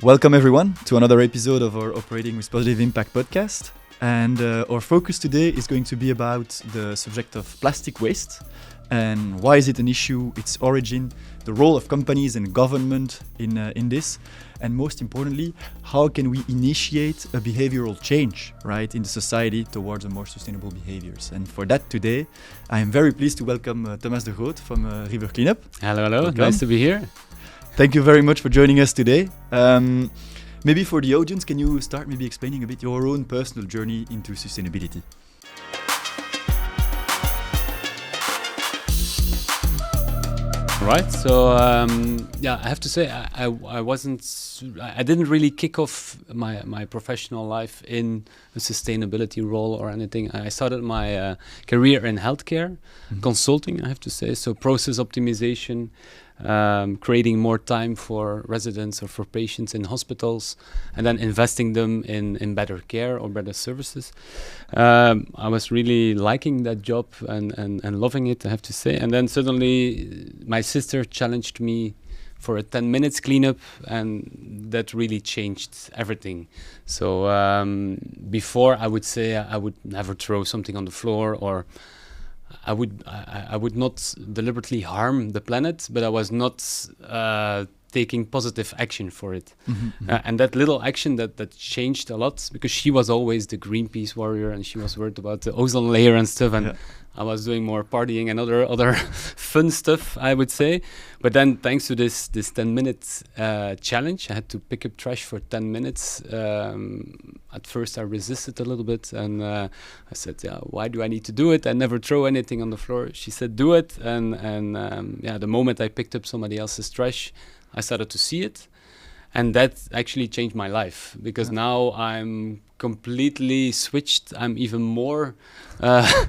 Welcome everyone to another episode of our Operating with Positive Impact podcast. And our focus today is going to be about the subject of plastic waste and why is it an issue, its origin, the role of companies and government in this, and most importantly, how can we initiate a behavioral change, right, in the society towards a more sustainable behaviors. And for that today, I am very pleased to welcome Thomas De Groote from River Cleanup. Hello, Welcome. nice to be here. Thank you very much for joining us today. Maybe for the audience, can you start maybe explaining a bit your own personal journey into sustainability? Right, so I have to say I didn't really kick off my professional life in a sustainability role or anything. I started my career in healthcare, consulting, I have to say, so process optimization, creating more time for residents or for patients in hospitals, and then investing them in better care or better services. I was really liking that job and loving it, I have to say. And then suddenly my sister challenged me for a 10 minutes cleanup, and that really changed everything. So before I would say I would never throw something on the floor, or I would not deliberately harm the planet, but I was not taking positive action for it. And that little action that changed a lot, because she was always the Greenpeace warrior and she was worried about the ozone layer and stuff, and I was doing more partying and other fun stuff, I would say. But then thanks to this 10-minute challenge, I had to pick up trash for 10 minutes. At first I resisted a little bit, and I said, why do I need to do it? I never throw anything on the floor. She said, do it. And the moment I picked up somebody else's trash, I started to see it. And that actually changed my life, because now I'm completely switched. I'm even more planet.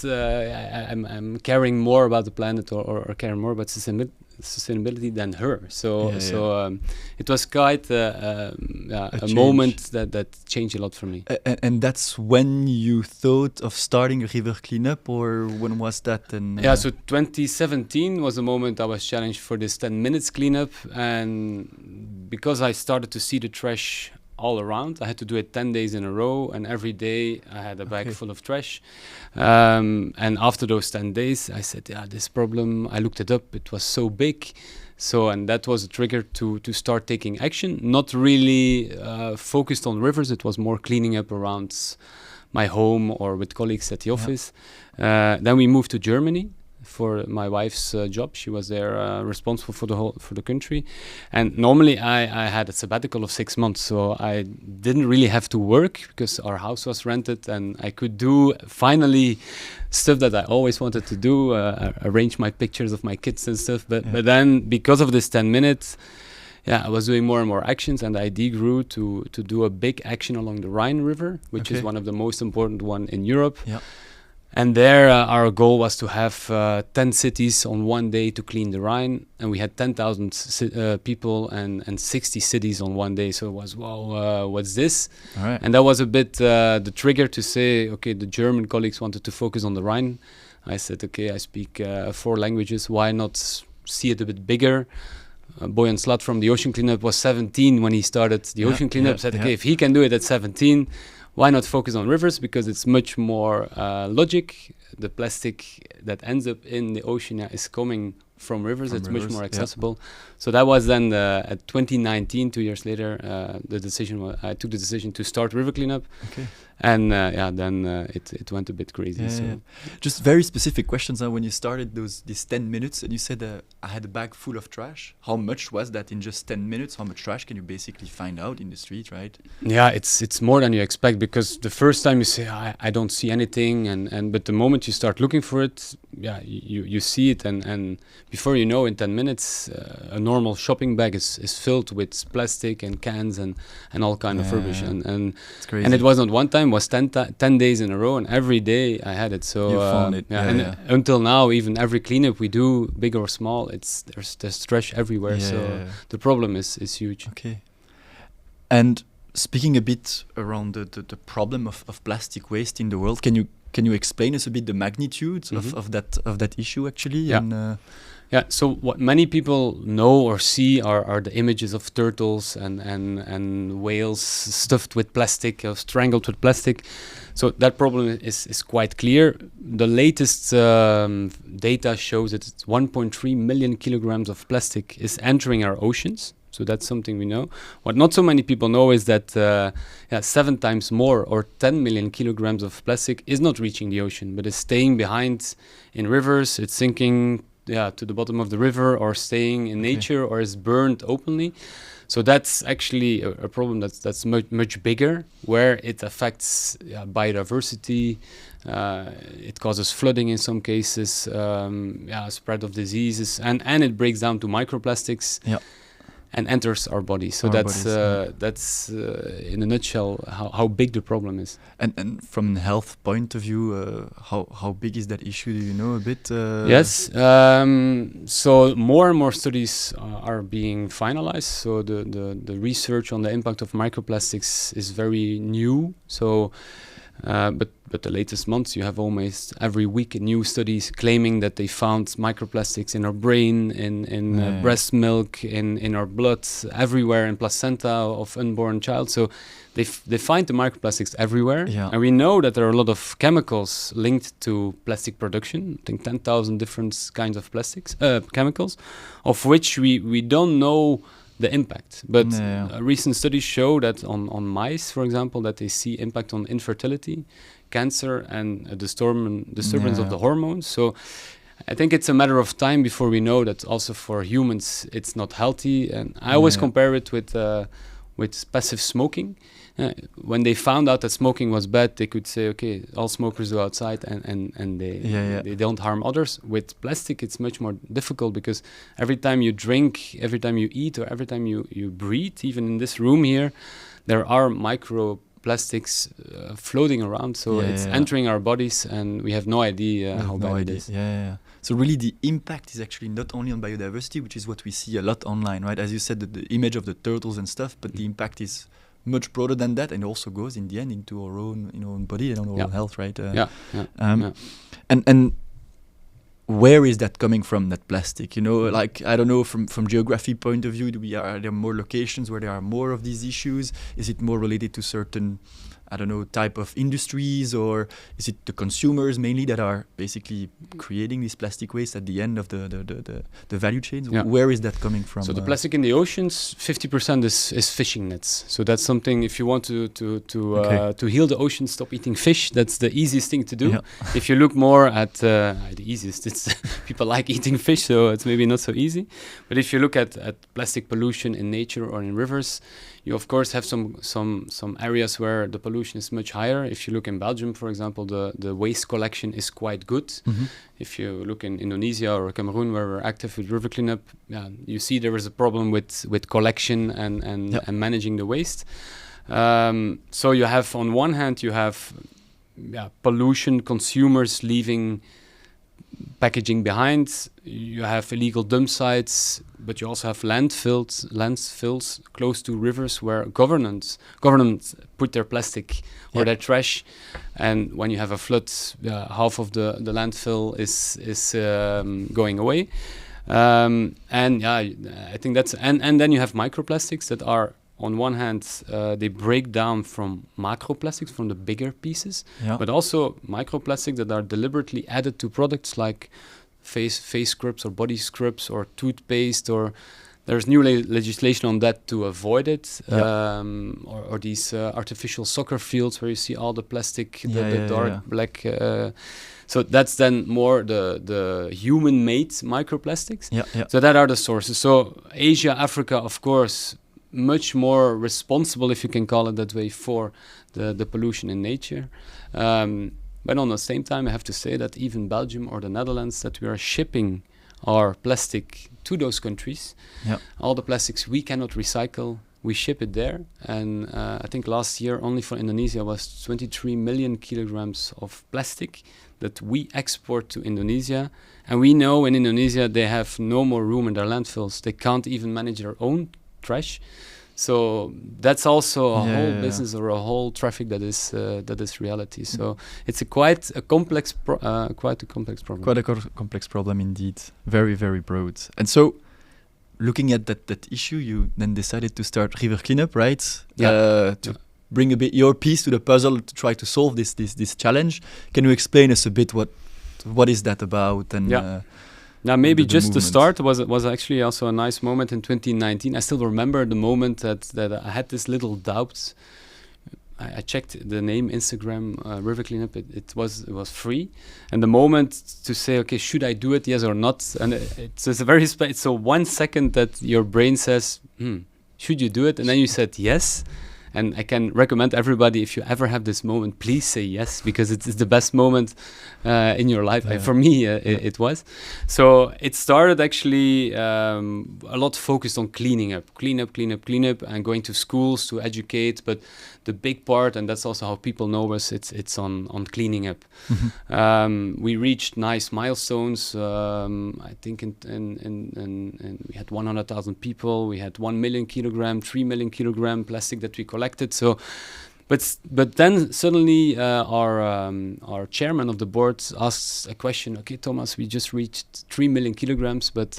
I'm caring more about the planet, or caring more about sustainability than her. So it was quite a moment that changed a lot for me. And that's when you thought of starting River Cleanup, or when was that? So 2017 was the moment I was challenged for this 10 minutes cleanup, and because I started to see the trash all around, I had to do it 10 days in a row, and every day I had a bag full of trash. And after those 10 days, I said, this problem, I looked it up, it was so big. And that was a trigger to start taking action, not really focused on rivers. It was more cleaning up around my home or with colleagues at the office. Then we moved to Germany for my wife's job. She was there responsible for the country, and normally I had a sabbatical of 6 months, so I didn't really have to work because our house was rented, and I could do finally stuff that I always wanted to do, arrange my pictures of my kids and stuff. But then because of this 10 minutes, I was doing more and more actions, and the idea grew to do a big action along the Rhine River, which is one of the most important one in Europe. And there our goal was to have 10 cities on one day to clean the Rhine, and we had 10,000 people and 60 cities on one day. So it was, what's this? All right. And that was a bit the trigger to say, okay, the German colleagues wanted to focus on the Rhine. I said, okay, I speak 4 languages, why not see it a bit bigger? Boyan Slat from the Ocean Cleanup was 17 when he started the Ocean Cleanup. Said, okay, if he can do it at 17, why not focus on rivers? Because it's much more logic. The plastic that ends up in the ocean is coming from rivers. It's much more accessible. So that was then at 2019, 2 years later, I took the decision to start River Cleanup. Okay. And then it went a bit crazy. Just very specific questions. When you started these 10 minutes and you said I had a bag full of trash, how much was that in just 10 minutes? How much trash can you basically find out in the street, right? Yeah, it's more than you expect, because the first time you say I don't see anything, but the moment you start looking for it, you see it, and before you know, in 10 minutes a normal shopping bag is filled with plastic and cans and all kind of rubbish, and it's crazy. And it wasn't one time, it was 10 days in a row, and every day I had it. So you found it. Until now, even every cleanup we do, big or small, there's trash everywhere. The problem is huge. Okay. And speaking a bit around the problem of plastic waste in the world, can you explain us a bit the magnitude of that issue actually? Yeah. And, yeah. So what many people know or see are the images of turtles and whales stuffed with plastic or strangled with plastic. So that problem is quite clear. The latest data shows that it's 1.3 million kilograms of plastic is entering our oceans. So that's something we know. What not so many people know is that 7 times more, or 10 million kilograms of plastic, is not reaching the ocean, but is staying behind in rivers. It's sinking to the bottom of the river, or staying in nature, or is burned openly. So that's actually a problem that's much bigger, where it affects biodiversity. It causes flooding in some cases, spread of diseases, and it breaks down to microplastics. Yeah. And enters our body. So that's in a nutshell how big the problem is. And from a health point of view, how big is that issue? Do you know a bit? Yes. So more and more studies are being finalized. So the research on the impact of microplastics is very new. So. But the latest months, you have almost every week new studies claiming that they found microplastics in our brain, in breast milk, in our blood, everywhere, in placenta of unborn child. So they find the microplastics everywhere. Yeah. And we know that there are a lot of chemicals linked to plastic production. I think 10,000 different kinds of plastics, chemicals, of which we don't know the impact. But recent studies show that on mice, for example, that they see impact on infertility, cancer, and a disturbance of the hormones. So I think it's a matter of time before we know that also for humans it's not healthy. And I always compare it with passive smoking. When they found out that smoking was bad, they could say, okay, all smokers go outside and they don't harm others. With plastic, it's much more difficult, because every time you drink, every time you eat, or every time you breathe, even in this room here, there are microplastics floating around. So it's entering our bodies, and we have no idea how bad it is. So really the impact is actually not only on biodiversity, which is what we see a lot online, right? As you said, the image of the turtles and stuff, but the impact is much broader than that, and also goes in the end into our own body and our own health, right? And where is that coming from, that plastic? Like, I don't know, from geography point of view, are there more locations where there are more of these issues? Is it more related to certain, I don't know, type of industries, or is it the consumers mainly that are basically creating this plastic waste at the end of the value chains? Where is that coming from? So the plastic in the oceans, 50% is fishing nets. So that's something, if you want to heal the ocean, stop eating fish. That's the easiest thing to do. Yeah. If you look more at the easiest, it's people like eating fish, so it's maybe not so easy. But if you look at plastic pollution in nature or in rivers, you of course have some areas where the pollution is much higher. If you look in Belgium, for example, the waste collection is quite good. Mm-hmm. If you look in Indonesia or Cameroon, where we're active with river cleanup, you see there is a problem with collection and managing the waste. So you have, on one hand, you have pollution, consumers leaving packaging behind. You have illegal dump sites, but you also have landfills close to rivers where governments put their plastic or their trash, and when you have a flood, half of the landfill is going away. I think that's and then you have microplastics that are, on one hand, they break down from macroplastics, from the bigger pieces, but also microplastics that are deliberately added to products like face scrubs or body scrubs or toothpaste, or there's new legislation on that to avoid it, or these artificial soccer fields where you see all the plastic, the dark black. So that's then more the human-made microplastics. So that are the sources. So Asia, Africa, of course, much more responsible, if you can call it that way, for the pollution in nature. But on the same time, I have to say that even Belgium or the Netherlands, that we are shipping our plastic to those countries. All the plastics we cannot recycle, we ship it there. And I think last year, only for Indonesia, was 23 million kilograms of plastic that we export to Indonesia. And we know in Indonesia, they have no more room in their landfills. They can't even manage their own trash. So that's also a whole business or a whole traffic that is reality. So it's quite a complex problem. Quite a complex problem indeed. Very, very broad. And so, looking at that issue, you then decided to start River Cleanup, right? To bring a bit your piece to the puzzle to try to solve this challenge. Can you explain us a bit what is that about? And now, maybe just to start was actually also a nice moment in 2019. I still remember the moment that I had this little doubt. I checked the name Instagram River Cleanup. It was free, and the moment to say, okay, should I do it, yes or not? And it's a very so 1 second that your brain says, should you do it? And then you said yes. And I can recommend everybody, if you ever have this moment, please say yes, because it is the best moment in your life. For me, it was. So it started actually a lot focused on clean up, and going to schools to educate. But the big part, and that's also how people know us, it's on cleaning up. We reached nice milestones. I think in we had 100,000 people. We had 1 million kilogram, 3 million kilogram plastic that we collected. So, but then suddenly our chairman of the board asks a question. Okay, Thomas, we just reached 3 million kilograms, but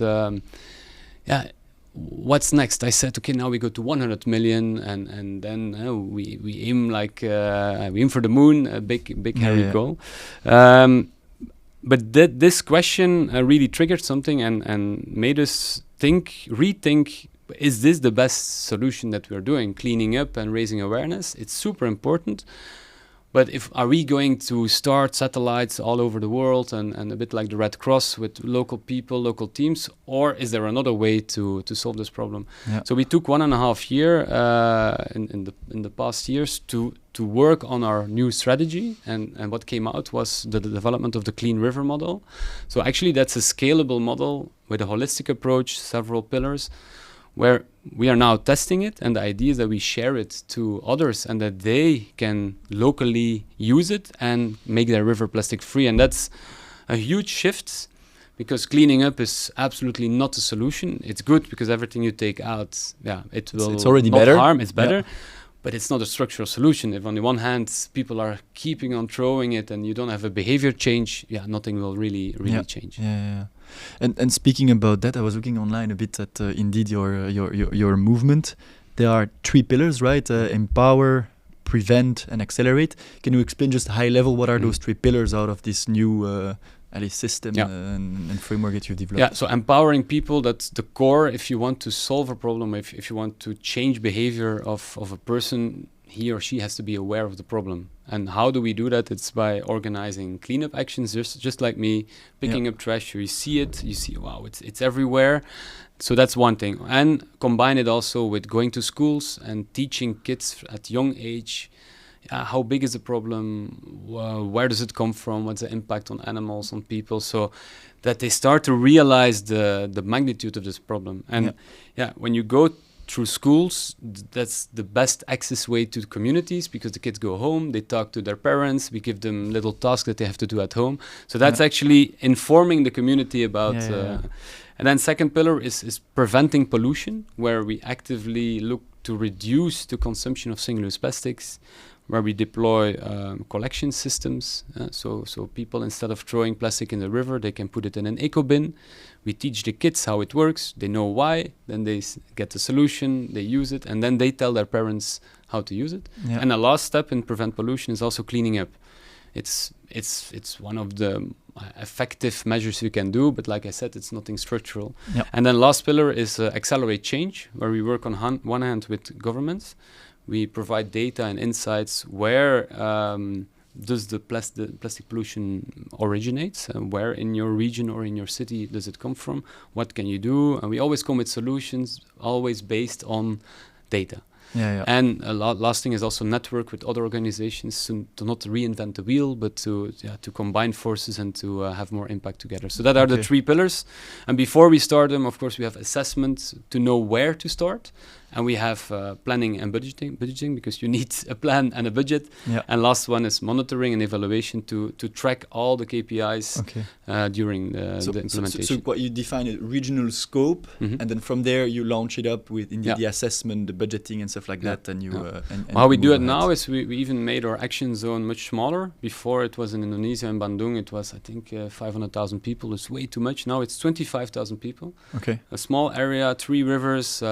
what's next? I said, okay, now we go to 100 million, and then we aim we aim for the moon, a big hairy goal. But this question really triggered something and made us rethink. Is this the best solution that we're doing? Cleaning up and raising awareness, it's super important. But are we going to start satellites all over the world and a bit like the Red Cross with local people, local teams, or is there another way to solve this problem? Yeah. So we took 1.5 years in the past years to work on our new strategy, and what came out was the development of the Clean River model. So actually that's a scalable model with a holistic approach, several pillars, where we are now testing it, and the idea is that we share it to others and that they can locally use it and make their river plastic free. And that's a huge shift, because cleaning up is absolutely not a solution. It's good because everything you take out, it will it's already not better. Harm, it's better. But it's not a structural solution. If on the one hand people are keeping on throwing it and you don't have a behavior change, nothing will really change. And speaking about that, I was looking online a bit at indeed your movement. There are 3 pillars, right? Empower, prevent, and accelerate. Can you explain just high level what are those 3 pillars out of this new system and framework that you've developed? Yeah, so empowering people, that's the core. If you want to solve a problem, if you want to change behavior of a person, he or she has to be aware of the problem. And how do we do that? It's by organizing cleanup actions, just like me, picking up trash. You see it, you see, wow, it's everywhere. So that's one thing. And combine it also with going to schools and teaching kids at young age, how big is the problem, where does it come from, what's the impact on animals, on people, so that they start to realize the magnitude of this problem. And when you go through schools, that's the best access way to the communities, because the kids go home, they talk to their parents, we give them little tasks that they have to do at home. So that's actually informing the community about... And then second pillar is preventing pollution, where we actively look to reduce the consumption of single-use plastics, where we deploy collection systems. So people, instead of throwing plastic in the river, they can put it in an eco bin. We teach the kids how it works. They know why. Then they get the solution. They use it, and then they tell their parents how to use it. Yeah. And the last step in prevent pollution is also cleaning up. It's one of the effective measures you can do, but like I said, it's nothing structural. Yep. And then last pillar is accelerate change, where we work on one hand with governments. We provide data and insights where does the plastic pollution originates, where in your region or in your city does it come from, what can you do, and we always come with solutions, always based on data. And last thing is also network with other organizations to not reinvent the wheel, but to combine forces and to have more impact together. So that are the 3 pillars. And before we start them, of course, we have assessment to know where to start. and we have planning and budgeting because you need a plan and a budget. Yeah. And last one is monitoring and evaluation to track all the KPIs during the implementation. So what you define a regional scope, and then from there you launch it up with the assessment, the budgeting and stuff like that. And you and how we do it now is we even made our action zone much smaller. Before it was in Indonesia, in Bandung, it was I think 500,000 people. It's way too much. Now it's 25,000 people. Okay. A small area, 3 rivers.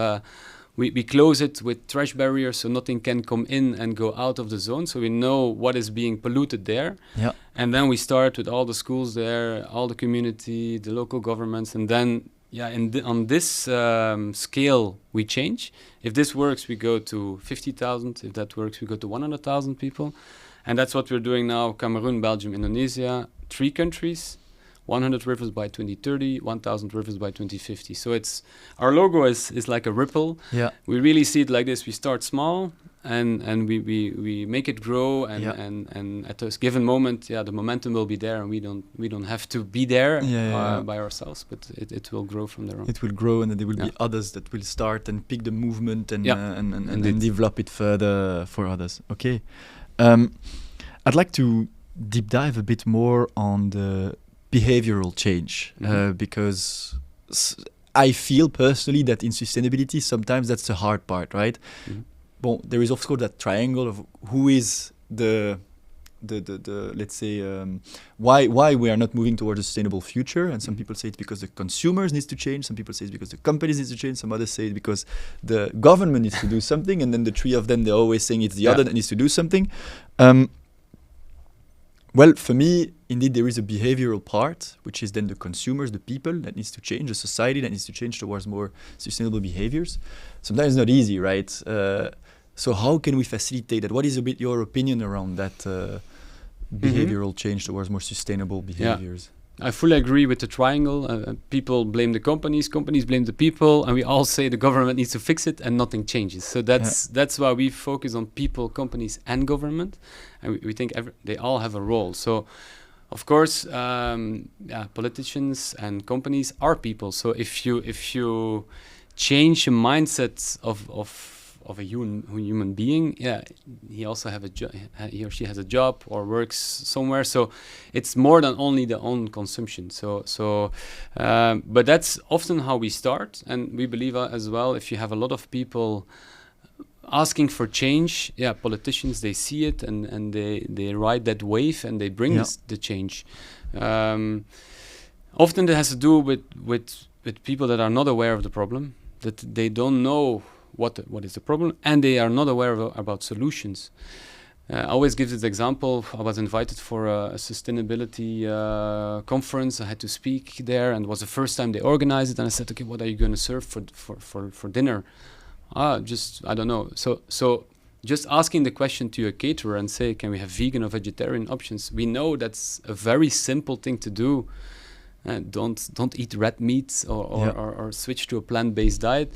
We close it with trash barriers so nothing can come in and go out of the zone. So we know what is being polluted there. Yeah. And then we start with all the schools there, all the community, the local governments. And then, on this scale, we change. If this works, we go to 50,000. If that works, we go to 100,000 people. And that's what we're doing now. Cameroon, Belgium, Indonesia, 3 countries. 100 rivers by 2030, 1,000 rivers by 2050. So our logo is like a ripple. Yeah. We really see it like this. We start small and we make it grow and at a given moment, the momentum will be there, and we don't have to be there by ourselves, but it will grow from there on. It will grow, and then there will be others that will start and pick the movement and develop it further for others. Okay. I'd like to deep dive a bit more on the behavioral change, because I feel personally that in sustainability sometimes that's the hard part, right? Well, there is of course that triangle of who is the let's say why we are not moving towards a sustainable future, and some people say it's because the consumers needs to change, some people say it's because the companies needs to change, some others say it's because the government needs to do something, and then the 3 of them, they're always saying it's the other that needs to do something. Well, for me, indeed, there is a behavioral part, which is then the consumers, the people that needs to change, the society that needs to change towards more sustainable behaviors. Sometimes it's not easy, right? So how can we facilitate that? What is a bit your opinion around that behavioral change towards more sustainable behaviors? I fully agree with the triangle. People blame the companies blame the people, and we all say the government needs to fix it, and nothing changes. So that's why we focus on people, companies, and government, and we think they all have a role. So, of course, politicians and companies are people. So if you change the mindset of a human being, he also have a he or she has a job or works somewhere. So it's more than only the own consumption. But that's often how we start, and we believe as well, if you have a lot of people asking for change, politicians, they see it and they ride that wave and they bring the change. Often it has to do with people that are not aware of the problem, that they don't know what is the problem, and they are not aware about solutions. I always give this example. I was invited for a sustainability conference. I had to speak there, and it was the first time they organized it. And I said, okay, what are you going to serve for dinner? I don't know. So just asking the question to a caterer and say, can we have vegan or vegetarian options? We know that's a very simple thing to do. Don't eat red meat or switch to a plant-based diet.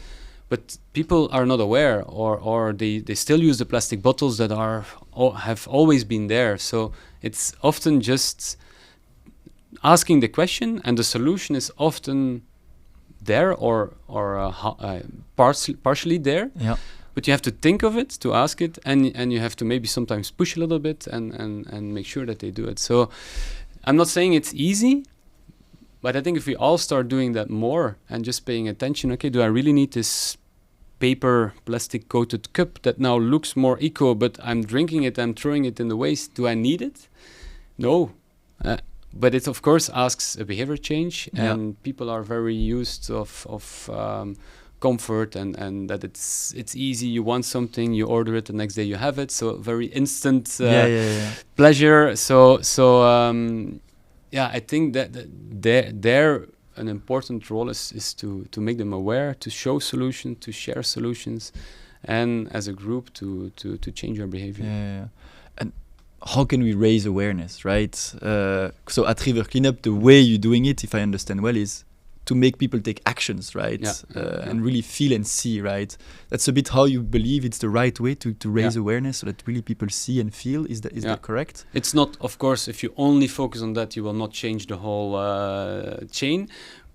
But people are not aware, or they still use the plastic bottles that have always been there. So it's often just asking the question, and the solution is often there or partially there. Yeah. But you have to think of it, to ask it, and you have to maybe sometimes push a little bit and make sure that they do it. So I'm not saying it's easy, but I think if we all start doing that more and just paying attention, okay, do I really need this paper plastic coated cup that now looks more eco, but I'm drinking it, I'm throwing it in the waste? Do I need it? No. But it of course asks a behavior change, and people are very used of comfort and that it's easy. You want something, you order it, the next day you have it. So very instant pleasure. I think that there an important role is to make them aware, to show solutions, to share solutions, and as a group to change our behavior. And how can we raise awareness, right? So at River Cleanup, the way you're doing it, if I understand well, is to make people take actions, right? And really feel and see, right? That's a bit how you believe it's the right way to raise awareness, so that really people see and feel. Is that correct? It's not, of course, if you only focus on that, you will not change the whole chain.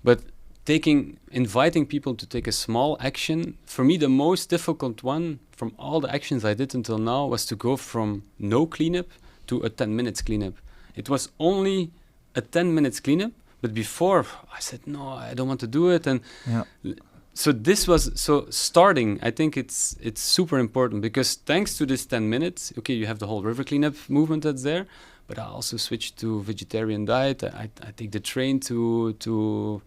But inviting people to take a small action. For me, the most difficult one from all the actions I did until now was to go from no cleanup to a 10 minutes cleanup. It was only a 10 minutes cleanup, but before I said, no, I don't want to do it. And so this was, starting, I think it's super important, because thanks to this 10 minutes, okay, you have the whole river cleanup movement that's there, but I also switched to vegetarian diet. I take the train to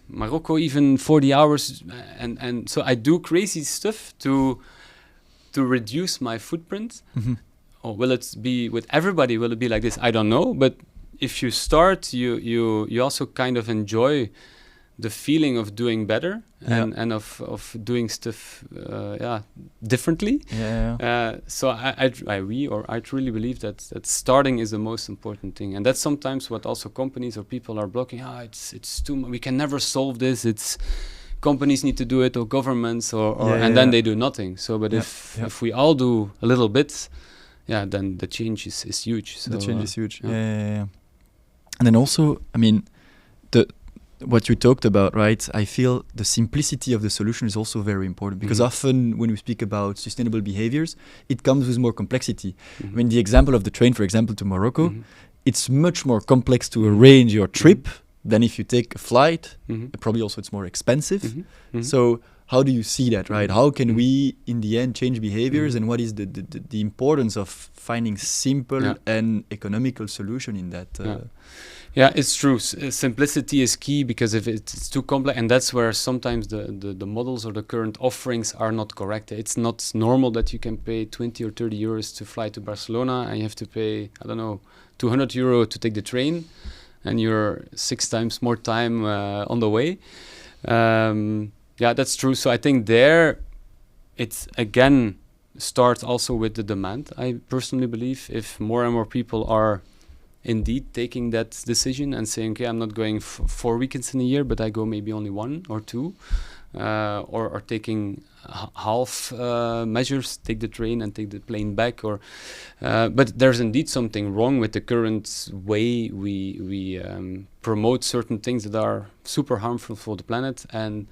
Morocco, even 40 hours. And so I do crazy stuff to reduce my footprint. Mm-hmm. Or will it be with everybody? Will it be like this? I don't know. But if you start, you also kind of enjoy the feeling of doing better and of doing stuff differently. So I truly believe that starting is the most important thing, and that's sometimes what also companies or people are blocking. It's too much. We can never solve this. It's companies need to do it, or governments, then they do nothing. So, but if we all do a little bit, then the change is huge. So, the change is huge. And then also, I mean, what you talked about, right? I feel the simplicity of the solution is also very important, because often when we speak about sustainable behaviors, it comes with more complexity. I mean, the example of the train, for example, to Morocco, it's much more complex to arrange your trip than if you take a flight. Probably also it's more expensive. So how do you see that, right? How can we, in the end, change behaviors, and what is the importance of finding simple and economical solution in that? Yeah, it's true. Simplicity is key, because if it's too complex, and that's where sometimes the models or the current offerings are not correct. It's not normal that you can pay 20 or 30 euros to fly to Barcelona, and you have to pay, I don't know, 200 euro to take the train, and you're 6 times more time on the way. That's true. So I think there, it's again starts also with the demand. I personally believe if more and more people are indeed taking that decision and saying, okay, I'm not going 4 weekends in a year, but I go maybe only 1 or 2, or taking half measures, take the train and take the plane back. But there's indeed something wrong with the current way we promote certain things that are super harmful for the planet, and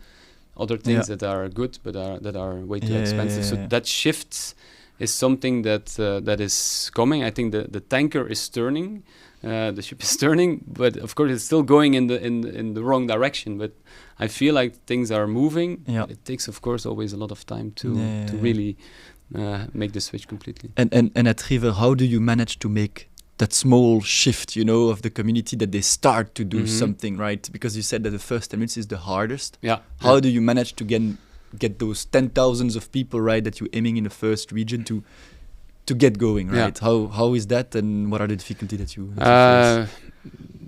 other things that are good but that are way too expensive. So that shift is something that is coming. I think the tanker is turning, the ship is turning, but of course it's still going in the wrong direction. But I feel like things are moving. It takes, of course, always a lot of time to really make the switch completely. And at River, how do you manage to make that small shift, of the community, that they start to do something, right? Because you said that the first 10 minutes is the hardest. How do you manage to get those 10,000s of people, right, that you're aiming in the first region to get going, right? How is that, and what are the difficulties that you face?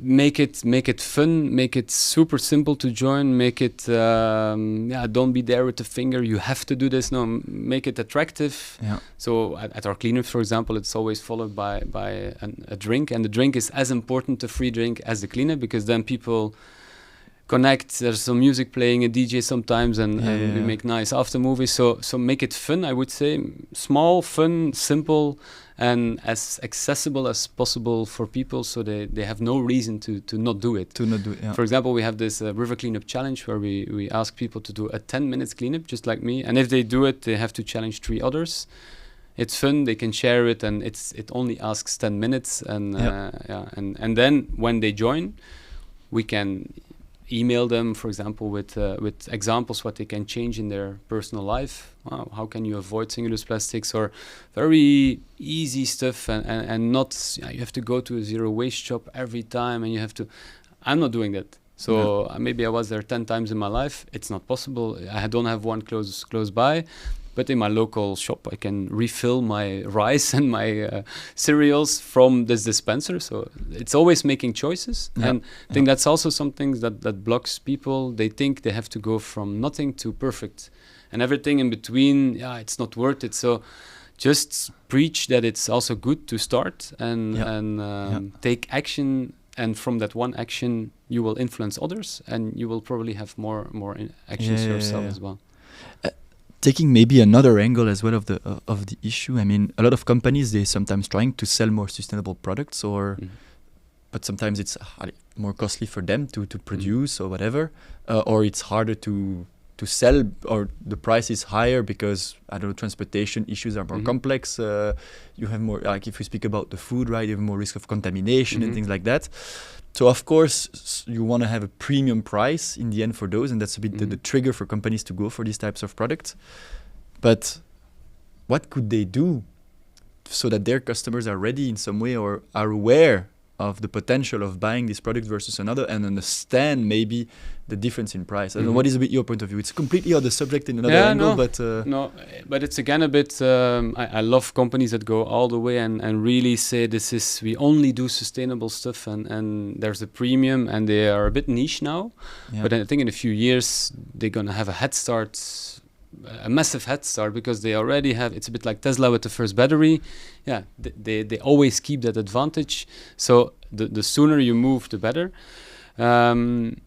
Make it fun, make it super simple to join, make it don't be there with the finger, you have to do this. No, make it attractive. So at our cleanups, for example, it's always followed by a drink, and the drink is as important, a free drink, as the cleanup, because then people connect. There's some music playing, a DJ sometimes, and we make nice after movies. So make it fun, I would say. Small, fun, simple, and as accessible as possible for people, so they have no reason to not do it. For example, we have this river cleanup challenge where we ask people to do a 10 minutes cleanup, just like me. And if they do it, they have to challenge 3 others. It's fun, they can share it, and it only asks 10 minutes. And and then when they join, we can email them, for example, with examples what they can change in their personal life. How can you avoid single-use plastics, or very easy stuff, and not you have to go to a zero waste shop every time, and you have to. I'm not doing that. So maybe I was there 10 times in my life. It's not possible. I don't have one close by. But in my local shop, I can refill my rice and my cereals from this dispenser. So it's always making choices. And I think that's also something that blocks people. They think they have to go from nothing to perfect. And everything in between, it's not worth it. So just preach that it's also good to start and take action. And from that one action, you will influence others, and you will probably have more actions yourself as well. Taking maybe another angle as well of the issue, I mean, a lot of companies, they sometimes trying to sell more sustainable products, or but sometimes it's more costly for them to produce or whatever, or it's harder to sell, or the price is higher because, I don't know, transportation issues are more complex. You have more, like if we speak about the food, right, you have more risk of contamination and things like that. So of course you want to have a premium price in the end for those, and that's a bit the trigger for companies to go for these types of products. But what could they do so that their customers are ready in some way, or are aware of the potential of buying this product versus another, and understand maybe the difference in price? I don't know, what is a bit your point of view? It's completely other subject in another angle, but it's again a bit, I love companies that go all the way and really say we only do sustainable stuff, and there's a premium, and they are a bit niche now, but I think in a few years they're going to have a head start, a massive head start, because they already have, it's a bit like Tesla with the first battery. They always keep that advantage, so the sooner you move, the better. I'm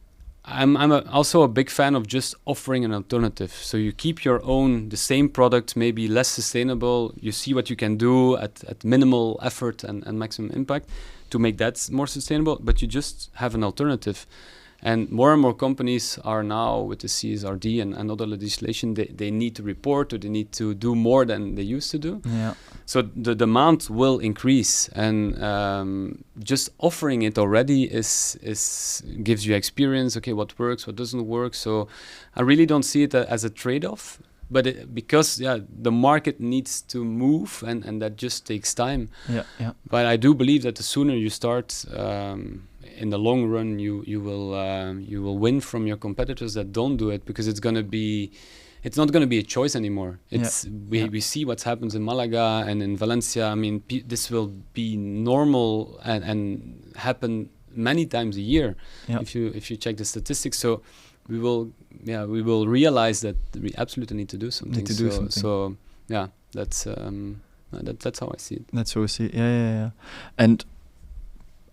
also a big fan of just offering an alternative. So you keep the same product, maybe less sustainable. You see what you can do at minimal effort and maximum impact to make that more sustainable, but you just have an alternative. And more companies are now, with the CSRD and other legislation, they need to report, or they need to do more than they used to do. Yeah. So the demand will increase, and just offering it already gives you experience. Okay, what works, what doesn't work. So I really don't see it as a trade-off, but because the market needs to move, and that just takes time. Yeah. But I do believe that the sooner you start, in the long run, you will win from your competitors that don't do it, because it's not going to be a choice anymore. We see what happens in Malaga and in Valencia. I mean, this will be normal and happen many times a year if you check the statistics. So we will realize that we absolutely need to do something. So that's how I see it. That's how I see it. Yeah. And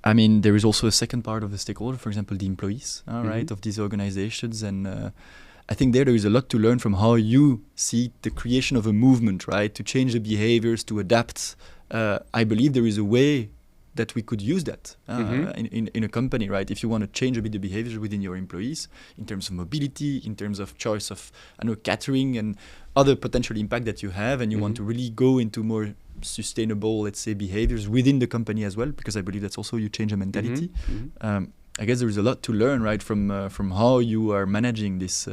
I mean, there is also a second part of the stakeholder, for example, the employees, right, of these organizations. And I think there is a lot to learn from how you see the creation of a movement, right, to change the behaviors, to adapt. I believe there is a way that we could use that in a company, right? If you want to change a bit the behaviors within your employees, in terms of mobility, in terms of choice of, catering and other potential impact that you have, and you want to really go into more sustainable, let's say, behaviors within the company as well, because I believe that's also you change a mentality. I guess there is a lot to learn, right, from how you are managing this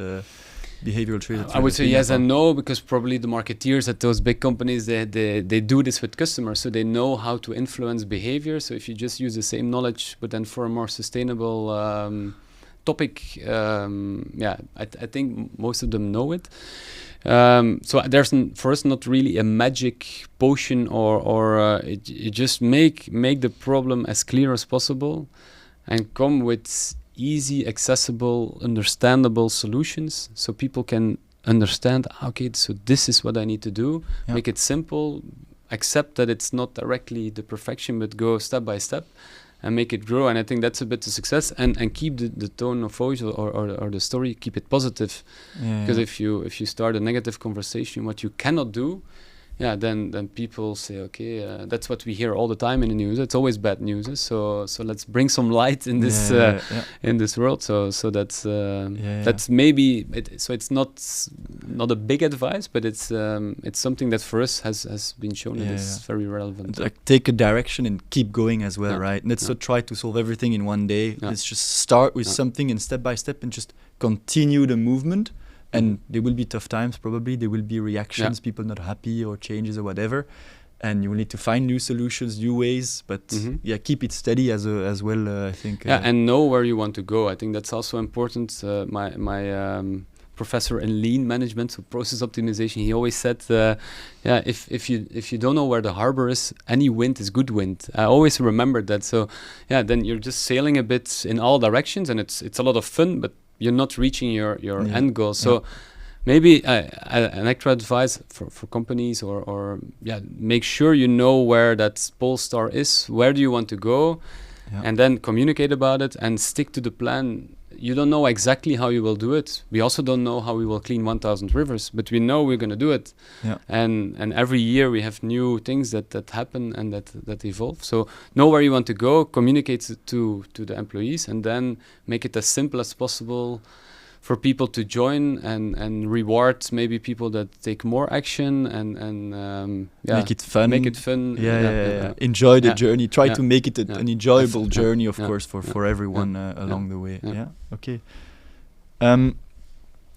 behavioral trade. I would say yes and no, because probably the marketeers at those big companies, they do this with customers, so they know how to influence behavior. So if you just use the same knowledge, but then for a more sustainable topic, I think most of them know it. So there's for us not really a magic potion, or it just make the problem as clear as possible, and come with easy, accessible, understandable solutions, so people can understand, okay, so this is what I need to do. Make it simple, accept that it's not directly the perfection, but go step by step and make it grow. And I think that's a bit of success, and keep the tone of voice or the story, keep it positive. Because if you start a negative conversation, what you cannot do, then people say, okay, that's what we hear all the time in the news. It's always bad news. So let's bring some light in this in this world. So that's maybe so it's not a big advice, but it's something that for us has been shown that is very relevant. Like, take a direction and keep going as well, right? Let's not try to solve everything in one day. Let's just start with something, and step by step, and just continue the movement. And there will be tough times, probably. There will be reactions, people not happy, or changes or whatever. And you will need to find new solutions, new ways. But keep it steady as well, I think. And know where you want to go. I think that's also important. My professor in lean management, so process optimization, he always said, if you don't know where the harbor is, any wind is good wind. I always remember that. So then you're just sailing a bit in all directions, and it's a lot of fun, but you're not reaching your end goal. So maybe an extra advice for companies, or make sure you know where that pole star is, where do you want to go, and then communicate about it and stick to the plan. you don't know exactly how you will do it. We also don't know how we will clean 1,000 rivers, but we know we're going to do it. Yeah. And every year we have new things that happen and that evolve. So know where you want to go, communicate it to the employees, and then make it as simple as possible for people to join, and reward maybe people that take more action, and make it fun. Make it fun. Yeah. Enjoy the journey. Try to make it an enjoyable journey, of course, for everyone along the way. Yeah. Okay.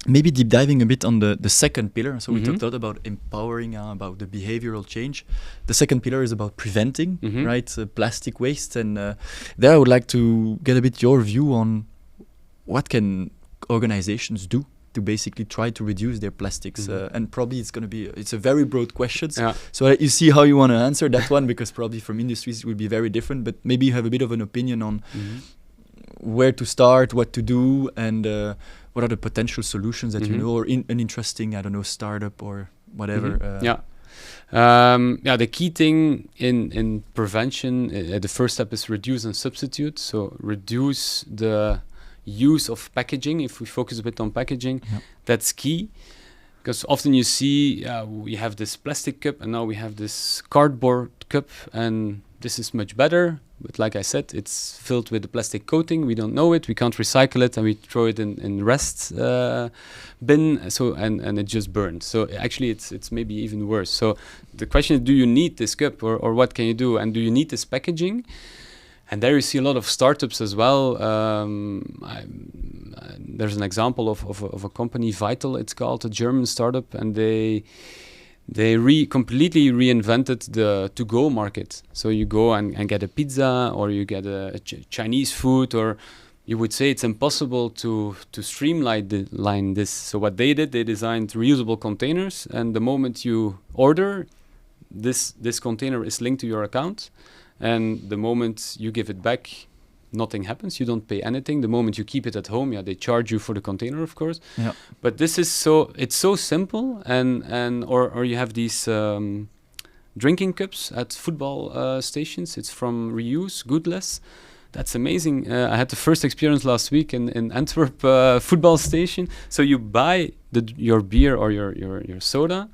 Maybe deep diving a bit on the second pillar. So we talked a lot about empowering, about the behavioral change. The second pillar is about preventing, right? Plastic waste. And there I would like to get a bit your view on what can organizations do to basically try to reduce their plastics. And probably it's a very broad question. So you see how you want to answer that one, because probably from industries it will be very different. But maybe you have a bit of an opinion on where to start, what to do, and what are the potential solutions that you know, or an interesting, I don't know, startup or whatever. The key thing in prevention, the first step is reduce and substitute. So reduce the use of packaging. If we focus a bit on packaging, that's key. Because often you see we have this plastic cup and now we have this cardboard cup, and this is much better. But like I said, it's filled with a plastic coating. We don't know it. We can't recycle it, and we throw it in rest bin. So and it just burns. So actually, it's maybe even worse. So the question is, do you need this cup, or what can you do? And do you need this packaging? And there you see a lot of startups as well. There's an example of a company, Vital, it's called, a German startup, and they completely reinvented the to-go market. So you go and get a pizza, or you get a Chinese food, or you would say it's impossible to streamline this. So what they did, they designed reusable containers, and the moment you order, this container is linked to your account. And the moment you give it back, nothing happens. You don't pay anything. The moment you keep it at home, they charge you for the container, of course. Yeah. But this is it's so simple. Or you have these drinking cups at football stations. It's from reuse, goodless. That's amazing. I had the first experience last week in Antwerp football station. So you buy your beer or your soda.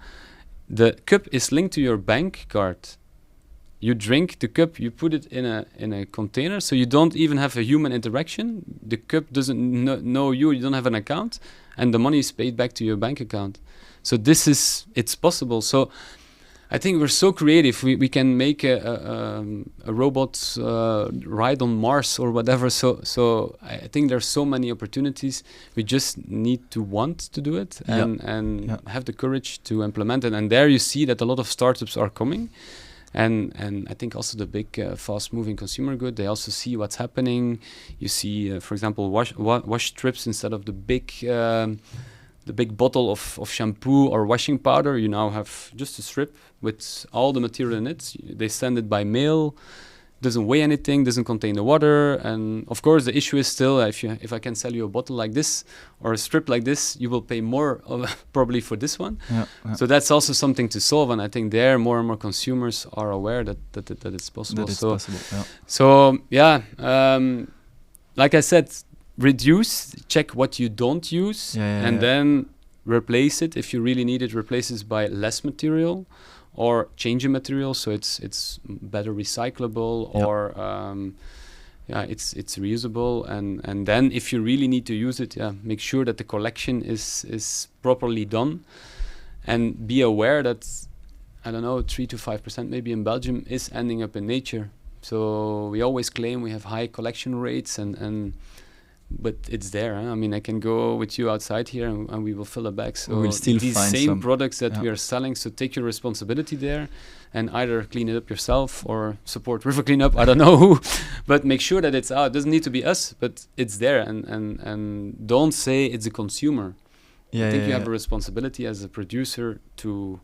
The cup is linked to your bank card. You drink the cup, you put it in a container, so you don't even have a human interaction. The cup doesn't know you don't have an account, and the money is paid back to your bank account. So it's possible. So I think we're so creative. We can make a robot ride on Mars or whatever. So I think there's so many opportunities. We just need to want to do it and have the courage to implement it. And there you see that a lot of startups are coming. And I think also the big fast-moving consumer good, they also see what's happening. You see, for example, wash strips instead of the big bottle of shampoo or washing powder. You now have just a strip with all the material in it. They send it by mail. Doesn't weigh anything, doesn't contain the water, and of course the issue is still if I can sell you a bottle like this or a strip like this, you will pay more probably for this one. So that's also something to solve, and I think there more and more consumers are aware that it's possible. Like I said, reduce, check what you don't use, then replace it if you really need it. Replace it by less material. Or change a material so it's better recyclable, or it's reusable, and then if you really need to use it, make sure that the collection is properly done, and be aware that 3 to 5% maybe in Belgium is ending up in nature. So we always claim we have high collection rates, but it's there. I mean, I can go with you outside here and we will fill a bag. So we'll still these find same some products that we are selling, so take your responsibility there and either clean it up yourself or support river cleanup, I don't know who, but make sure that it's out. It doesn't need to be us, but it's there, and don't say it's a consumer. I think you have a responsibility as a producer to...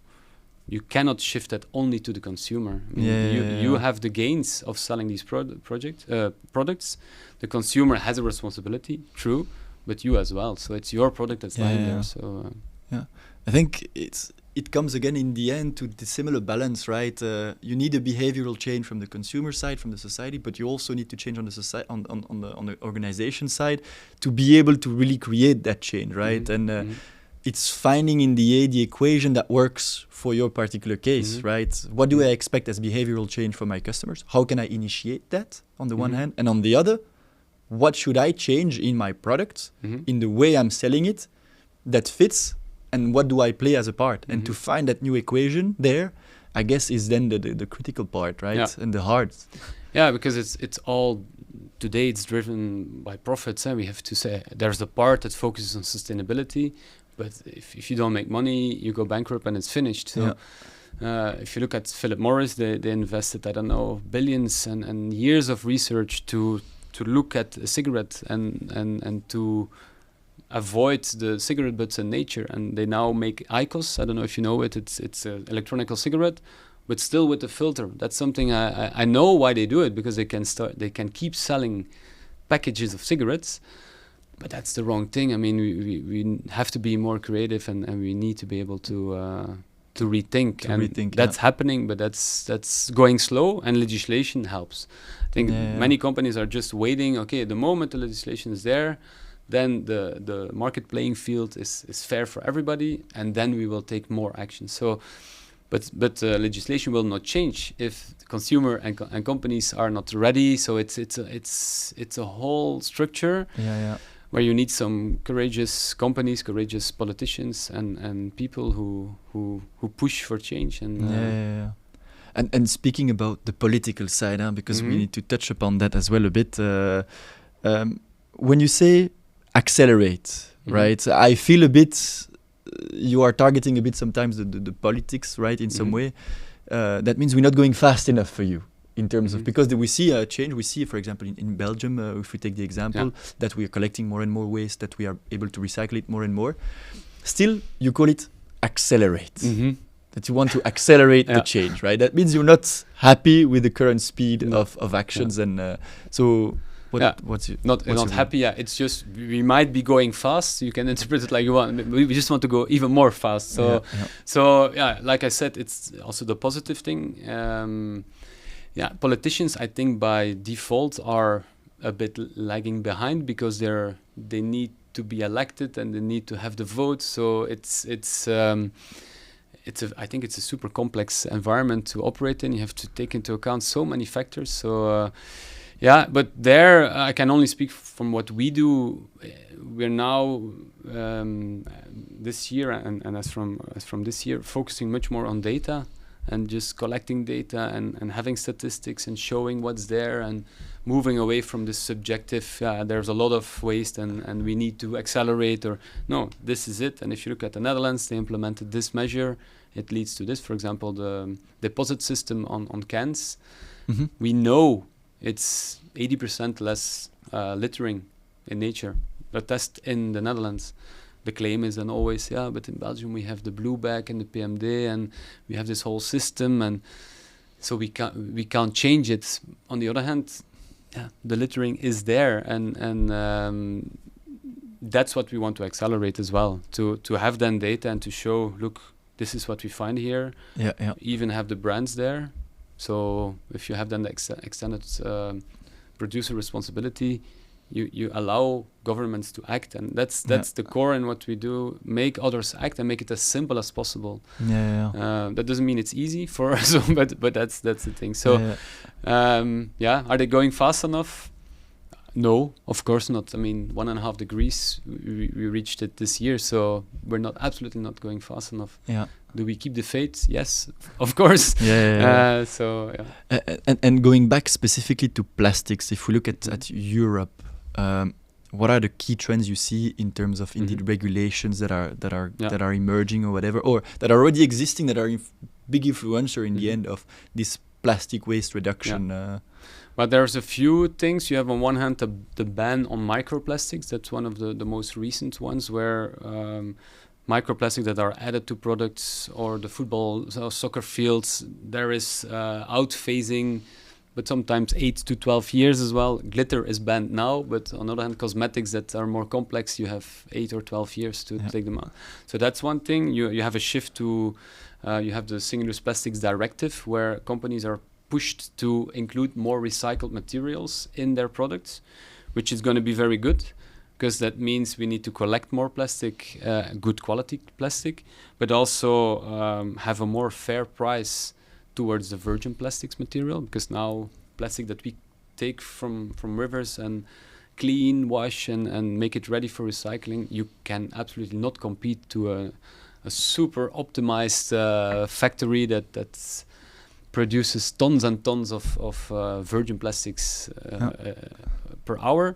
You cannot shift that only to the consumer. You have the gains of selling these products. The consumer has a responsibility, true, but you as well. So it's your product that's lying there. So I think it's it comes again in the end to the similar balance, right? You need a behavioral change from the consumer side, from the society, but you also need to change on the society, on the organization side, to be able to really create that change, right? And it's finding in the equation that works for your particular case, right? What do I expect as behavioral change from my customers? How can I initiate that on the one hand? And on the other, what should I change in my product, in the way I'm selling it, that fits, and what do I play as a part? And to find that new equation there, I guess, is then the critical part, right? Yeah. And the hard. Yeah, because it's all, today it's driven by profits. We have to say there's the part that focuses on sustainability, but if you don't make money, you go bankrupt and it's finished. So if you look at Philip Morris, they invested, I don't know, billions and years of research to look at a cigarette and to avoid the cigarette butts in nature. And they now make IQOS. I don't know if you know it. It's an electronic cigarette, but still with the filter. That's something I know why they do it, because they can keep selling packages of cigarettes. But that's the wrong thing. I mean, we have to be more creative, and we need to be able to rethink. That's happening, but that's going slow, and legislation helps. I think many companies are just waiting. Okay, the moment the legislation is there, then the market playing field is fair for everybody, and then we will take more action. So, but legislation will not change if the consumer and companies are not ready. So it's a whole structure. Where you need some courageous companies, courageous politicians, and people who push for change. And and speaking about the political side, because we need to touch upon that as well a bit. When you say accelerate, right? I feel a bit you are targeting a bit sometimes the politics, right? In some way, that means we're not going fast enough for you. In terms of, because we see a change, we see, for example, in Belgium, if we take the example, that we are collecting more and more waste, that we are able to recycle it more and more. Still, you call it accelerate. That you want to accelerate the change, right? That means you're not happy with the current speed of actions. And so what's not happy? Yeah, it's just we might be going fast. You can interpret it like you want. We just want to go even more fast. So like I said, it's also the positive thing. Politicians, I think by default are a bit lagging behind, because they need to be elected and they need to have the vote. So I think it's a super complex environment to operate in. You have to take into account so many factors. So but there I can only speak from what we do. We're now this year and as from this year focusing much more on data. And just collecting data and having statistics and showing what's there, and moving away from this subjective, there's a lot of waste and we need to accelerate, or no, this is it. And if you look at the Netherlands, they implemented this measure. It leads to this. For example, the deposit system on cans. We know it's 80% less littering in nature. The test in the Netherlands. The claim is then always, but in Belgium we have the blue bag and the PMD, and we have this whole system, and so we can't change it. On the other hand, the littering is there, and that's what we want to accelerate as well. To have then data and to show, look, this is what we find here. Even have the brands there. So if you have then the extended producer responsibility, you allow governments to act, and that's the core in what we do. Make others act and make it as simple as possible. That doesn't mean it's easy for us, but that's the thing. So are they going fast enough? No, of course not. I mean, 1.5 degrees, we reached it this year, so we're absolutely not going fast enough. Do we keep the faith? Yes, of course. And going back specifically to plastics, if we look at Europe, what are the key trends you see in terms of indeed regulations that are emerging or whatever, or that are already existing, that are big influencer in the end of this plastic waste reduction? But there's a few things. You have on one hand the ban on microplastics. That's one of the most recent ones, where microplastics that are added to products or the football or soccer fields, there is out-phasing but sometimes 8 to 12 years as well. Glitter is banned now, but on the other hand, cosmetics that are more complex, you have 8 or 12 years to take them out. So that's one thing. You have a shift to, you have the Single-Use Plastics Directive, where companies are pushed to include more recycled materials in their products, which is going to be very good, because that means we need to collect more plastic, good quality plastic, but also have a more fair price towards the virgin plastics material, because now plastic that we take from rivers and clean, wash, and make it ready for recycling, you can absolutely not compete to a super optimized factory that produces tons and tons of virgin plastics per hour,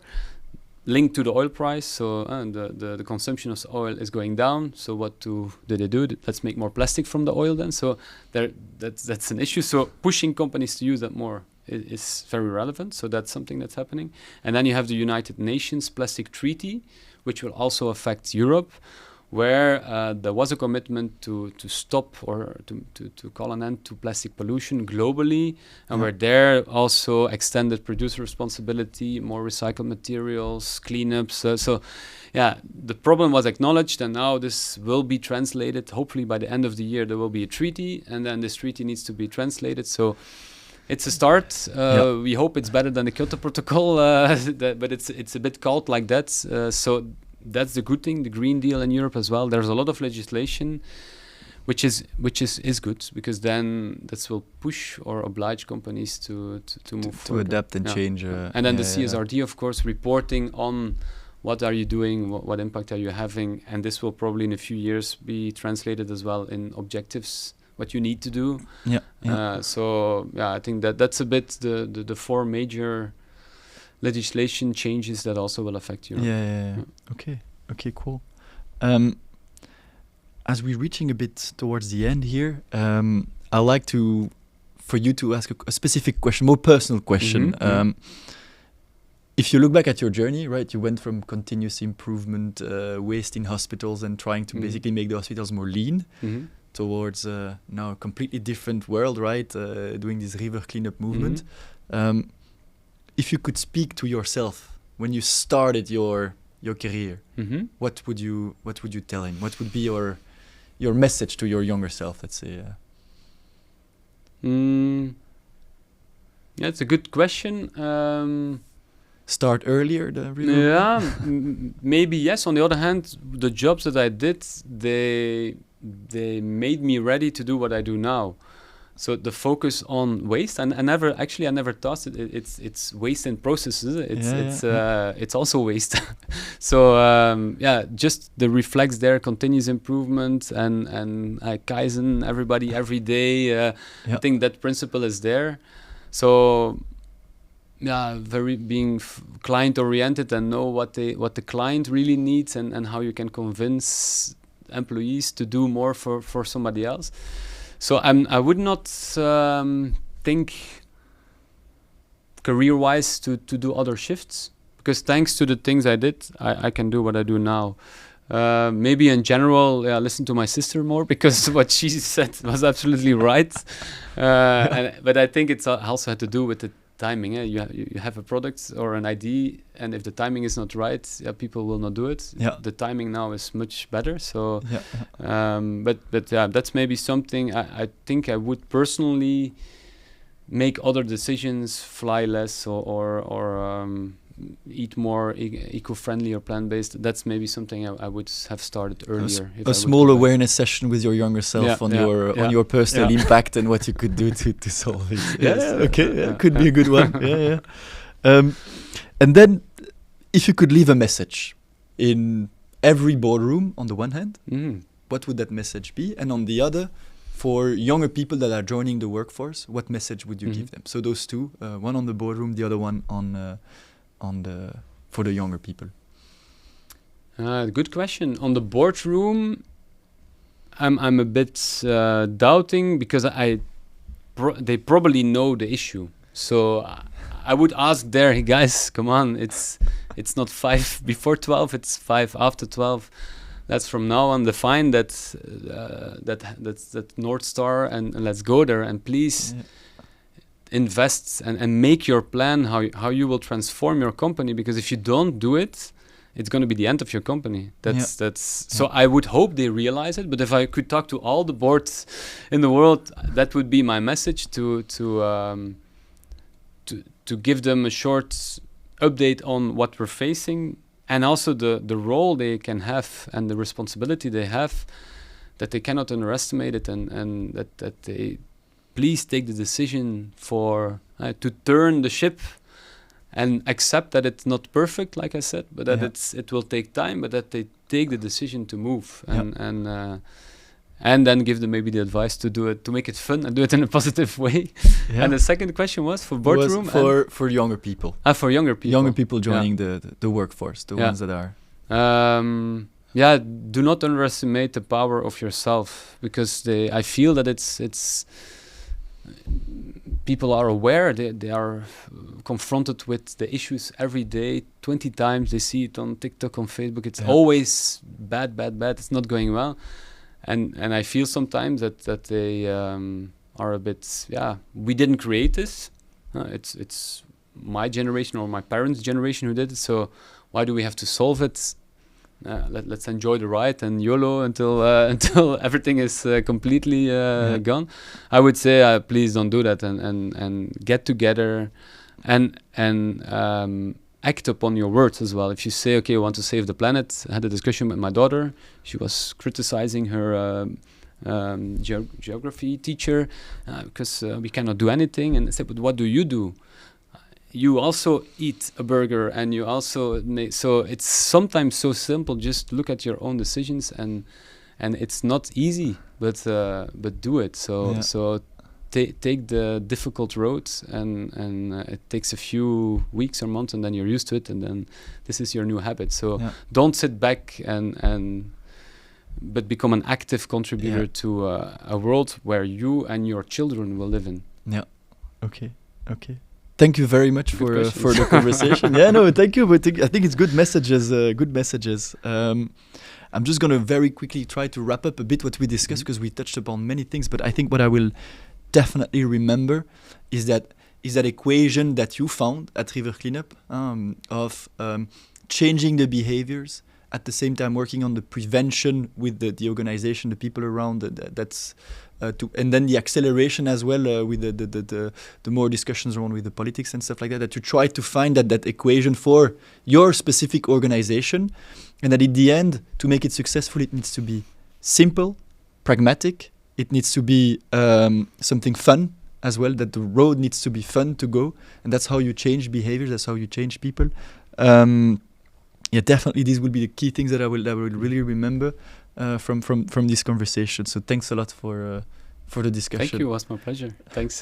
linked to the oil price. So the consumption of oil is going down. So what do they do? Let's make more plastic from the oil then. So that's an issue. So pushing companies to use that more is very relevant. So that's something that's happening. And then you have the United Nations Plastic Treaty, which will also affect Europe, where there was a commitment to stop or to call an end to plastic pollution globally, and where there also extended producer responsibility, more recycled materials, cleanups. So the problem was acknowledged, and now this will be translated. Hopefully by the end of the year there will be a treaty, and then this treaty needs to be translated. So it's a start. We hope it's better than the Kyoto Protocol, but it's a bit called like that. So that's the good thing. The Green Deal in Europe as well. There's a lot of legislation, which is good, because then this will push or oblige companies to move forward, adapt and change. And then the CSRD, of course, reporting on what are you doing, what impact are you having, and this will probably in a few years be translated as well in objectives, what you need to do. So I think that's a bit the four major legislation changes that also will affect Europe. Okay, cool. As we're reaching a bit towards the end here, I'd like for you to ask a specific question, more personal question. If you look back at your journey, right, you went from continuous improvement, waste in hospitals, and trying to basically make the hospitals more lean, towards now a completely different world, right, doing this river cleanup movement. If you could speak to yourself when you started your career, what would you tell him? What would be your message to your younger self? Let's say. It's a good question. Start earlier, the river. Maybe yes. On the other hand, the jobs that I did, they made me ready to do what I do now. So the focus on waste, and I never thought it's waste in processes. It's also waste. So just the reflex there, continuous improvement and Kaizen, everybody every day. I think that principle is there. So very being client oriented and know what the client really needs and how you can convince employees to do more for somebody else. So I would not think career-wise to do other shifts, because thanks to the things I did, I can do what I do now. Maybe in general, listen to my sister more, because what she said was absolutely right. But I think it's also had to do with the timing. You have a product or an idea, and if the timing is not right, people will not do it. The timing now is much better. So, but that's maybe something I think I would personally make other decisions, fly less, or eat more eco-friendly or plant-based. That's maybe something I would have started earlier. A small awareness session with your younger self on your personal impact and what you could do to solve it. Could be a good one. And then, if you could leave a message in every boardroom, on the one hand, what would that message be? And on the other, for younger people that are joining the workforce, what message would you give them? So those two, one on the boardroom, the other one for the younger people. Good question. On the boardroom, I'm a bit doubting, because they probably know the issue. So I would ask there, hey guys, come on, it's not 5 before 12, it's 5 after 12. That's from now on. Define that's North Star, and let's go there. And please, invest and make your plan how you will transform your company, because if you don't do it, it's going to be the end of your company. So I would hope they realize it. But if I could talk to all the boards in the world, that would be my message to give them a short update on what we're facing, and also the role they can have and the responsibility they have, that they cannot underestimate it, and that they please take the decision for to turn the ship and accept that it's not perfect, like I said, but that it will take time, but that they take the decision to move, and then give them maybe the advice to do it, to make it fun and do it in a positive way. Yeah. And the second question was for boardroom? For younger people. For younger people. Younger people joining the workforce, the ones that are... do not underestimate the power of yourself, because I feel that it's people are aware, they are confronted with the issues every day, 20 times. They see it on TikTok, on Facebook. It's always bad, it's not going well. And I feel sometimes that they are a bit, we didn't create this. It's my generation or my parents' generation who did it, so why do we have to solve it? Let's enjoy the ride and YOLO until everything is completely gone. I would say please don't do that, and get together and act upon your words as well. If you say, okay, I want to save the planet. I had a discussion with my daughter. She was criticizing her geography teacher because we cannot do anything. And I said, but what do? You also eat a burger, and you also so it's sometimes so simple. Just look at your own decisions, and it's not easy, but do it. So take the difficult roads, and it takes a few weeks or months, and then you're used to it, and then this is your new habit. So don't sit back but become an active contributor to a world where you and your children will live in. Yeah. Okay. Thank you very much for the conversation. Thank you. But I think it's good messages. I'm just going to very quickly try to wrap up a bit what we discussed, because we touched upon many things. But I think what I will definitely remember is that equation that you found at River Cleanup of changing the behaviors, at the same time working on the prevention with the organization, the people around. And then the acceleration as well with the more discussions around with the politics and stuff like that. That you try to find that equation for your specific organization, and that in the end, to make it successful, it needs to be simple, pragmatic. It needs to be something fun as well. That the road needs to be fun to go, and that's how you change behaviors. That's how you change people. Definitely, these will be the key things that I will really remember from this conversation. So thanks a lot for the discussion. Thank you. It was my pleasure. Thanks.